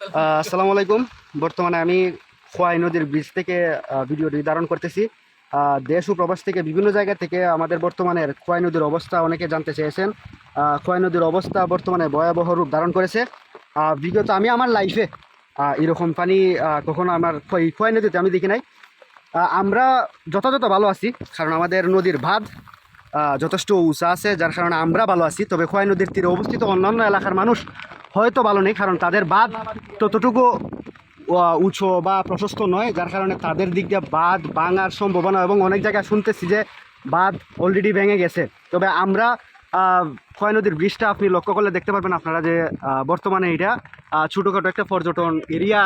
আসসালামু আলাইকুম। বর্তমানে আমি খোয়াই নদীর ব্রিজ থেকে ভিডিওটি ধারণ করতেছি। দেশ ও প্রবাস থেকে বিভিন্ন জায়গা থেকে আমাদের বর্তমানের খোয়াই নদীর অবস্থা অনেকে জানতে চেয়েছেন। খোয়াই নদীর অবস্থা বর্তমানে ভয়াবহ রূপ ধারণ করেছে। বিগত আমি আমার লাইফে এরকম পানি কখনো আমার খোয়াই নদীতে আমি দেখি নাই। আমরা যথাযথ ভালো আছি, কারণ আমাদের নদীর বাঁধ যথেষ্ট উঁচা আছে, যার কারণে আমরা ভালো আছি। তবে খোয়াই নদীর তীরে অবস্থিত অন্যান্য এলাকার মানুষ হয়তো ভালো নেই, কারণ তাদের বাঁধ ততটুকু উঁচু বা প্রশস্ত নয়, যার কারণে তাদের দিক দিয়ে বাঁধ ভাঙার সম্ভাবনা, এবং অনেক জায়গায় শুনতেছি যে বাঁধ অলরেডি ভেঙে গেছে। তবে আমরা খোয়াই নদীর ব্রিজটা আপনি লক্ষ্য করলে দেখতে পারবেন আপনারা যে বর্তমানে এটা ছোটোখাটো একটা পর্যটন এরিয়া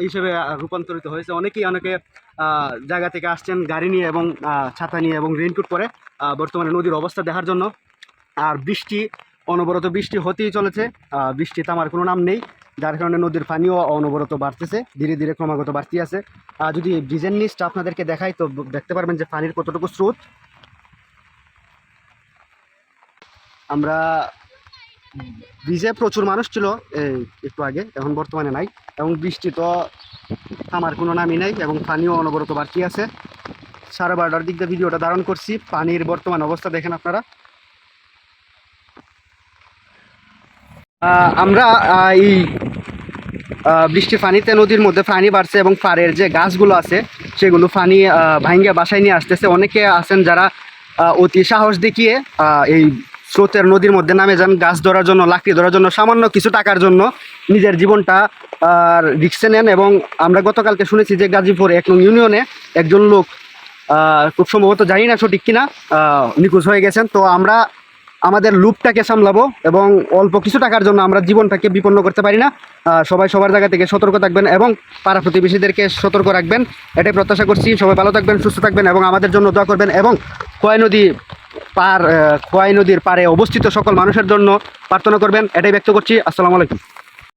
হিসেবে রূপান্তরিত হয়েছে। অনেকে জায়গা থেকে আসছেন গাড়ি নিয়ে এবং ছাতা নিয়ে এবং রেইনকোট পরে বর্তমানে নদীর অবস্থা দেখার জন্য। আর অনবরত বৃষ্টি হতেই চলেছে, বৃষ্টি থামার কোনো নাম নেই, যার কারণে নদীর পানিও অনবরত বাড়তেছে, ধীরে ধীরে ক্রমাগত বাড়তি আছে। যদি ব্রিজের নিচটা আপনাদেরকে দেখাই তো দেখতে পারবেন যে পানির কতটুকু স্রোত। আমরা ব্রিজে প্রচুর মানুষ ছিল একটু আগে, এখন বর্তমানে নাই, এবং বৃষ্টি তো থামার কোনো নামই নাই এবং পানিও অনবরত বাড়তি আছে। 12:30টার দিক দিয়ে ভিডিওটা ধারণ করছি। পানির বর্তমান অবস্থা দেখেন আপনারা। আমরা এই বৃষ্টির পানিতে নদীর মধ্যে পানি বাড়ছে এবং পাড়ের যে গাছগুলো আছে সেগুলো পানি ভাঙ্গে বাসায় নিয়ে আসতেছে। অনেকে আছেন যারা অতি সাহস দেখিয়ে এই স্রোতের নদীর মধ্যে নামে যান গাছ ধরার জন্য, লাকড়ি ধরার জন্য, সামান্য কিছু টাকার জন্য নিজের জীবনটা রিস্কে নেন। এবং আমরা গতকালকে শুনেছি যে গাজীপুর 1 নং ইউনিয়নে একজন লোক খুব সম্ভবত জানি না সঠিক কিনা নিখোঁজ হয়ে গেছেন। তো আমরা আমাদের লুপটাকে সামলাবো এবং অল্প কিছু টাকার জন্য আমরা জীবনটাকে বিপন্ন করতে পারি না। সবাই সবার জায়গা থেকে সতর্ক থাকবেন এবং পাড়া প্রতিবেশীদেরকে সতর্ক রাখবেন, এটাই প্রত্যাশা করছি। সবাই ভালো থাকবেন, সুস্থ থাকবেন এবং আমাদের জন্য দোয়া করবেন। এবং খোয়াই নদীর পাড়ে অবস্থিত সকল মানুষের জন্য প্রার্থনা করবেন, এটাই ব্যক্ত করছি। আসসালামু আলাইকুম।